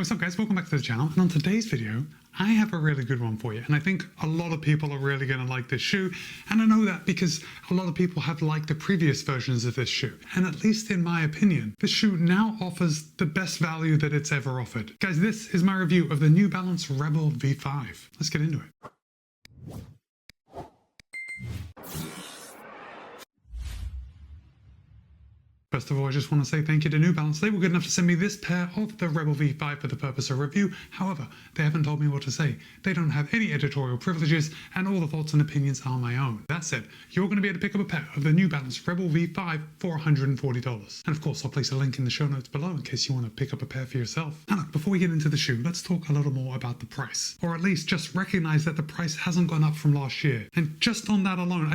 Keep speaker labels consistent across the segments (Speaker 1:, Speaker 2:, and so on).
Speaker 1: what's up guys, welcome back to the channel, and on today's video I have a really good one for you, and I think a lot of people are really going to like this shoe, and I know that because a lot of people have liked the previous versions of this shoe, and at least in my opinion, this shoe now offers the best value that it's ever offered. Guys, this is my review of the New Balance Rebel V5. Let's get into it. First of all, I just want to say thank you to New Balance. They were good enough to send me this pair of the Rebel V5 for the purpose of review. However, they haven't told me what to say. They don't have any editorial privileges, and all the thoughts and opinions are my own. That said, you're going to be able to pick up a pair of the New Balance Rebel V5 for $140. And of course, I'll place a link in the show notes below in case you want to pick up a pair for yourself. Now look, before we get into the shoe, let's talk a little more about the price. Or at least just recognize that the price hasn't gone up from last year. And just on that alone,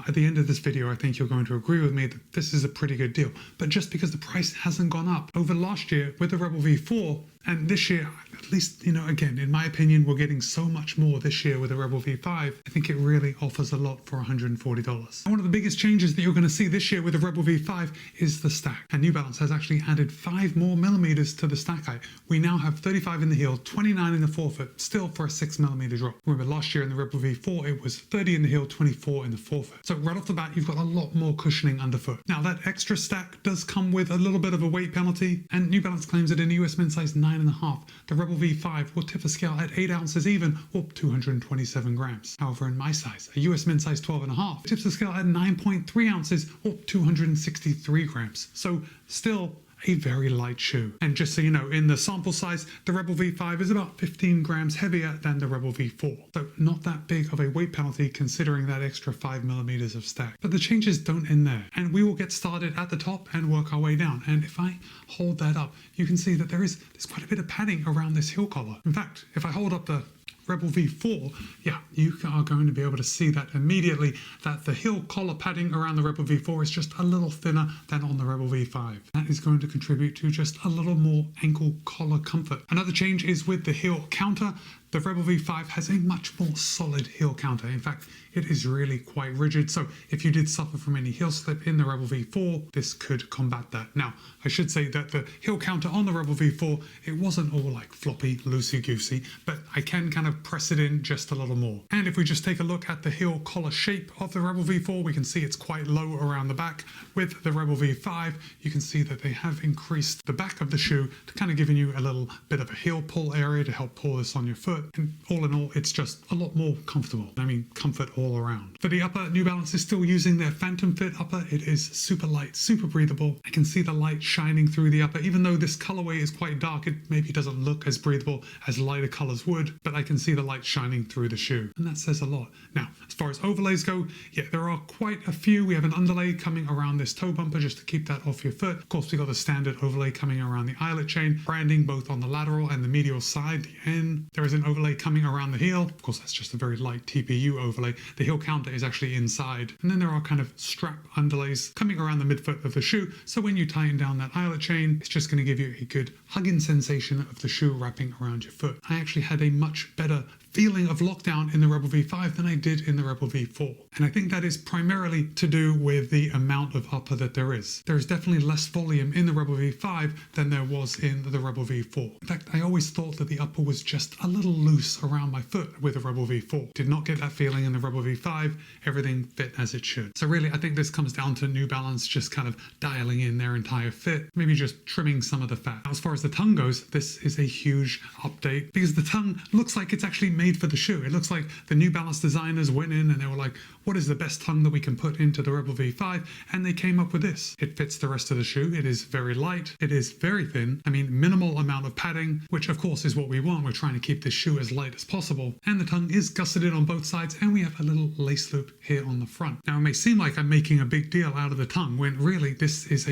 Speaker 1: at the end of this video, I think you're going to agree with me that this is a pretty good deal. But just because the price hasn't gone up over last year with the Rebel V4, and this year, at least, again, in my opinion, we're getting so much more this year with the Rebel V5. I think it really offers a lot for $140. And one of the biggest changes that you're going to see this year with the Rebel V5 is the stack. And New Balance has actually added 5 more millimeters to the stack height. We now have 35 in the heel, 29 in the forefoot, still for a 6mm drop. Remember last year in the Rebel V4, it was 30 in the heel, 24 in the forefoot. So right off the bat, you've got a lot more cushioning underfoot. Now that extra stack does come with a little bit of a weight penalty, and New Balance claims that in a US men's size 9.5, the Rebel V5 will tip a scale at 8 ounces even, or 227 grams. However, in my size, a US men's size 12.5, tips the scale at 9.3 ounces, or 263 grams. So still a very light shoe. And just so you know, in the sample size, the Rebel V5 is about 15 grams heavier than the Rebel V4. So not that big of a weight penalty considering that extra 5 millimeters of stack. But the changes don't end there. And we will get started at the top and work our way down. And if I hold that up, you can see that there's quite a bit of padding around this heel collar. In fact, if I hold up the Rebel V4, yeah, you are going to be able to see that immediately, that the heel collar padding around the Rebel V4 is just a little thinner than on the Rebel V5. That is going to contribute to just a little more ankle collar comfort. Another change is with the heel counter. The Rebel V5 has a much more solid heel counter. In fact, it is really quite rigid. So if you did suffer from any heel slip in the Rebel V4, this could combat that. Now, I should say that the heel counter on the Rebel V4, it wasn't all like floppy, loosey-goosey, but I can kind of press it in just a little more. And if we just take a look at the heel collar shape of the Rebel V4, we can see it's quite low around the back. With the Rebel V5, you can see that they have increased the back of the shoe to kind of giving you a little bit of a heel pull area to help pull this on your foot. And all in all, it's just a lot more comfortable. I mean, comfort all around. For the upper, New Balance is still using their Phantom Fit upper. It is super light, super breathable. I can see the light shining through the upper. Even though this colorway is quite dark, it maybe doesn't look as breathable as lighter colors would, but I can see the light shining through the shoe. And that says a lot. Now, as far as overlays go, yeah, there are quite a few. We have an underlay coming around this toe bumper just to keep that off your foot. Of course, we got the standard overlay coming around the eyelet chain, branding both on the lateral and the medial side, the end. There is an overlay coming around the heel. Of course, that's just a very light TPU overlay. The heel counter is actually inside. And then there are kind of strap underlays coming around the midfoot of the shoe. So when you tighten down that eyelet chain, it's just going to give you a good hugging sensation of the shoe wrapping around your foot. I actually had a much better feeling of lockdown in the Rebel V5 than I did in the Rebel V4. And I think that is primarily to do with the amount of upper that there is. There is definitely less volume in the Rebel V5 than there was in the Rebel V4. In fact, I always thought that the upper was just a little loose around my foot with the Rebel V4. Did not get that feeling in the Rebel V5. Everything fit as it should. So really, I think this comes down to New Balance just kind of dialing in their entire fit, maybe just trimming some of the fat. Now, as far as the tongue goes, this is a huge update because the tongue looks like it's actually made for the shoe. It looks like the New Balance designers went in and they were like, what is the best tongue that we can put into the Rebel V5? And they came up with this. It fits the rest of the shoe. It is very light. It is very thin. I mean, minimal amount of padding, which of course is what we want. We're trying to keep this shoe as light as possible. And the tongue is gusseted on both sides, and we have a little lace loop here on the front. Now, it may seem like I'm making a big deal out of the tongue when really it's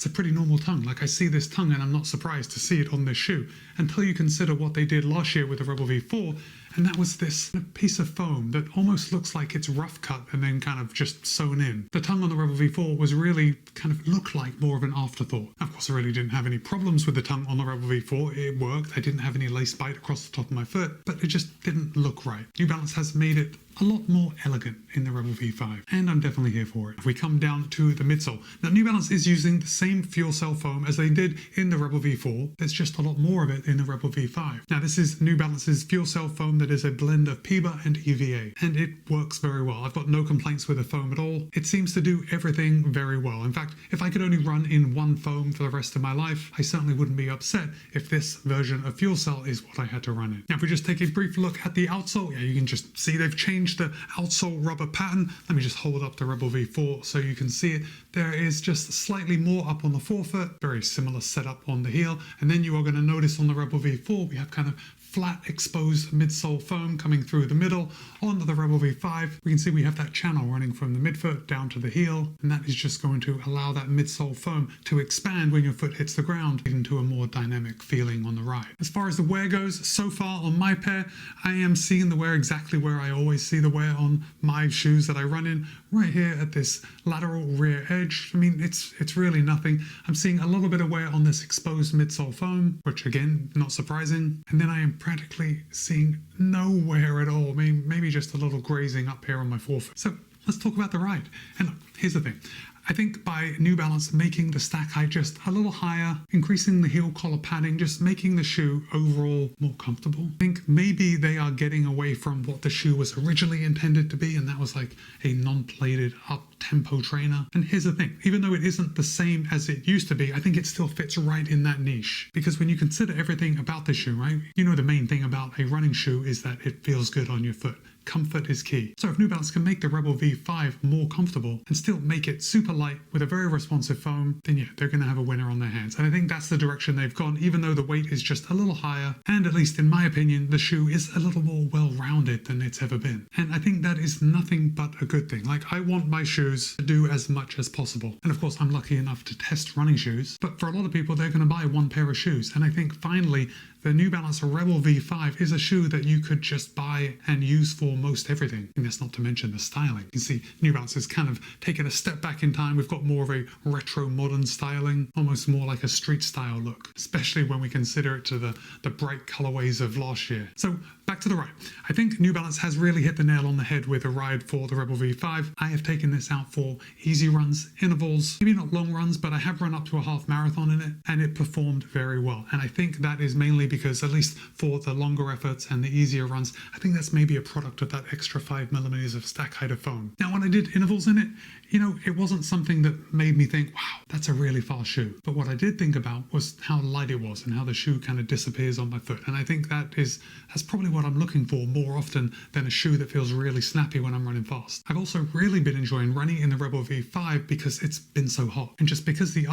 Speaker 1: a pretty normal tongue. Like, I see this tongue and I'm not surprised to see it on this shoe until you consider what they did last year with the Rebel V4. And that was this piece of foam that almost looks like it's rough cut and then kind of just sewn in. The tongue on the Rebel V4 was really kind of looked like more of an afterthought. Of course, I really didn't have any problems with the tongue on the Rebel V4. It worked. I didn't have any lace bite across the top of my foot, but it just didn't look right. New Balance has made it a lot more elegant in the Rebel V5, and I'm definitely here for it. If we come down to the midsole, now New Balance is using the same Fuelcell foam as they did in the Rebel V4. There's just a lot more of it in the Rebel V5. Now this is New Balance's Fuelcell foam that is a blend of PBA and EVA, and it works very well. I've got no complaints with the foam at all. It seems to do everything very well. In fact, if I could only run in one foam for the rest of my life, I certainly wouldn't be upset if this version of Fuelcell is what I had to run in. Now if we just take a brief look at the outsole, yeah, you can just see they've changed the outsole rubber pattern. Let me just hold up the Rebel V4 so you can see it. There is just slightly more up on the forefoot, very similar setup on the heel, and then you are going to notice on the Rebel V4 we have kind of flat exposed midsole foam coming through the middle. Onto the Rebel V5, we can see we have that channel running from the midfoot down to the heel, and that is just going to allow that midsole foam to expand when your foot hits the ground, leading to a more dynamic feeling on the ride. As far as the wear goes, so far on my pair, I am seeing the wear exactly where I always see the wear on my shoes that I run in, right here at this lateral rear edge. I mean, it's really nothing. I'm seeing a little bit of wear on this exposed midsole foam, which again, not surprising. And then I am practically seeing no wear at all. Maybe just a little grazing up here on my forefoot. So let's talk about the ride. And look, here's the thing. I think by New Balance making the stack height just a little higher, increasing the heel collar padding, just making the shoe overall more comfortable. I think maybe they are getting away from what the shoe was originally intended to be, and that was like a non-plated up-tempo trainer. And here's the thing, even though it isn't the same as it used to be, I think it still fits right in that niche. Because when you consider everything about the shoe, right, you know the main thing about a running shoe is that it feels good on your foot. Comfort is key. So if New Balance can make the Rebel V5 more comfortable and still make it super light with a very responsive foam, then yeah, they're going to have a winner on their hands. And I think that's the direction they've gone, even though the weight is just a little higher. And at least in my opinion, the shoe is a little more well-rounded than it's ever been. And I think that is nothing but a good thing. Like, I want my shoes to do as much as possible. And of course, I'm lucky enough to test running shoes. But for a lot of people, they're going to buy one pair of shoes. And I think finally, the New Balance Rebel V5 is a shoe that you could just buy and use for most everything. And that's not to mention the styling. You see, New Balance has kind of taken a step back in time. We've got more of a retro modern styling, almost more like a street style look, especially when we consider it to the bright colorways of last year. So back to the ride. I think New Balance has really hit the nail on the head with a ride for the Rebel V5. I have taken this out for easy runs, intervals, maybe not long runs, but I have run up to a half marathon in it, and it performed very well. And I think that is mainly because, at least for the longer efforts and the easier runs, I think that's maybe a product of that extra 5mm of stack height of foam. Now, when I did intervals in it, you know, it wasn't something that made me think, wow, that's a really fast shoe. But what I did think about was how light it was and how the shoe kind of disappears on my foot. And I think that's probably what I'm looking for more often than a shoe that feels really snappy when I'm running fast. I've also really been enjoying running in the Rebel V5 because it's been so hot. And just because the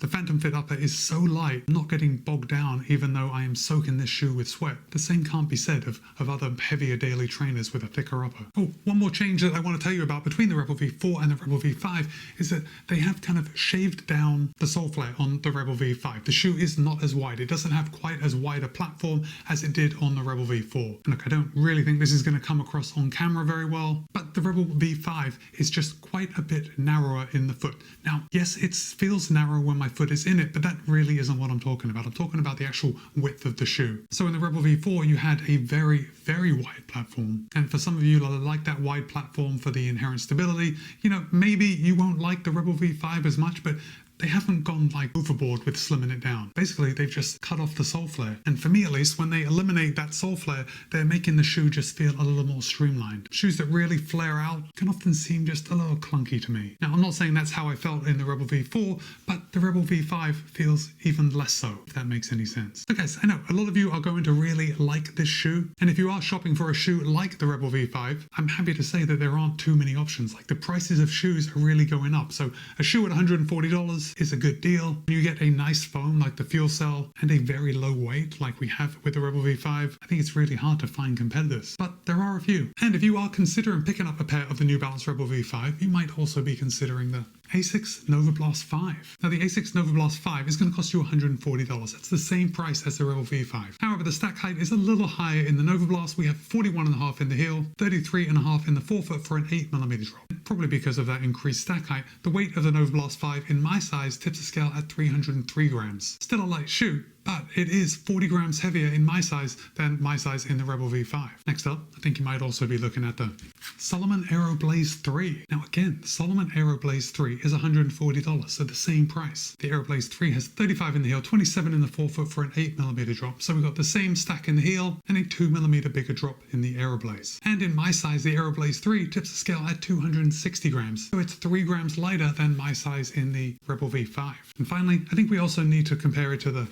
Speaker 1: Phantom Fit upper is so light, I'm not getting bogged down even though I am soaking this shoe with sweat. The same can't be said of other heavier daily trainers with a thicker upper. Oh, one more change that I want to tell you about between the Rebel V4 and the Rebel V5 is that they have kind of shaved down the sole flare on the Rebel V5. The shoe is not as wide. It doesn't have quite as wide a platform as it did on the Rebel V4. And look, I don't really think this is going to come across on camera very well, but the Rebel V5 is just quite a bit narrower in the foot. Now, yes, it feels narrow when my foot is in it, but that really isn't what I'm talking about. I'm talking about the actual width of the shoe. So in the Rebel V4, you had a very, very wide platform. And for some of you that like that wide platform for the inherent stability, you know, maybe you won't like the Rebel V5 as much, but they haven't gone like overboard with slimming it down. Basically, they've just cut off the sole flare. And for me at least, when they eliminate that sole flare, they're making the shoe just feel a little more streamlined. Shoes that really flare out can often seem just a little clunky to me. Now, I'm not saying that's how I felt in the Rebel V4, but the Rebel V5 feels even less so, if that makes any sense. So guys, I know a lot of you are going to really like this shoe. And if you are shopping for a shoe like the Rebel V5, I'm happy to say that there aren't too many options. Like, the prices of shoes are really going up. So a shoe at $140 is a good deal. You get a nice foam like the Fuelcell and a very low weight like we have with the Rebel V5. I think it's really hard to find competitors, but there are a few. And if you are considering picking up a pair of the New Balance Rebel V5, you might also be considering the Asics Nova Blast 5. Now, the Asics Nova Blast 5 is going to cost you $140. That's the same price as the Rebel V5. However, the stack height is a little higher in the Nova Blast. We have 41.5 in the heel, 33.5 in the forefoot for an 8mm drop. Probably because of that increased stack height, the weight of the Nova Blast 5 in my size tips the scale at 303 grams. Still a light shoe, but it is 40 grams heavier in my size than my size in the Rebel V5. Next up, I think you might also be looking at the Salomon Aero Blaze 3. Now again, the Salomon Aero Blaze 3 is $140, so the same price. The Aero Blaze 3 has 35 in the heel, 27 in the forefoot for an 8mm drop, so we've got the same stack in the heel and a 2mm bigger drop in the Aero Blaze. And in my size, the Aero Blaze 3 tips the scale at 260 grams, so it's 3 grams lighter than my size in the Rebel V5. And finally, I think we also need to compare it to the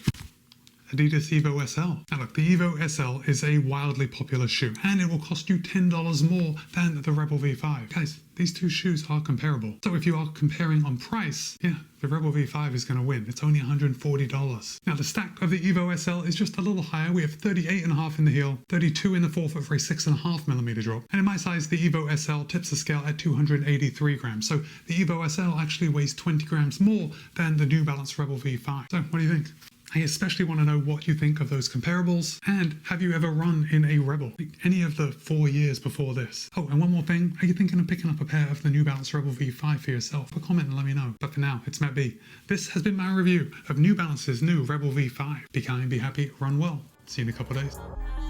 Speaker 1: Adidas Evo SL. Now look, the Evo SL is a wildly popular shoe, and it will cost you $10 more than the Rebel V5. Guys, these two shoes are comparable. So if you are comparing on price, yeah, the Rebel V5 is going to win. It's only $140. Now the stack of the Evo SL is just a little higher. We have 38.5 in the heel, 32 in the forefoot for a 6.5mm drop. And in my size, the Evo SL tips the scale at 283 grams. So the Evo SL actually weighs 20 grams more than the New Balance Rebel V5. So what do you think? I especially want to know what you think of those comparables, and have you ever run in a Rebel, like any of the 4 years before this? Oh, and one more thing, are you thinking of picking up a pair of the New Balance Rebel V5 for yourself? Put a comment and let me know. But for now, it's Matt B. This has been my review of New Balance's new Rebel V5. Be kind, be happy, run well. See you in a couple of days.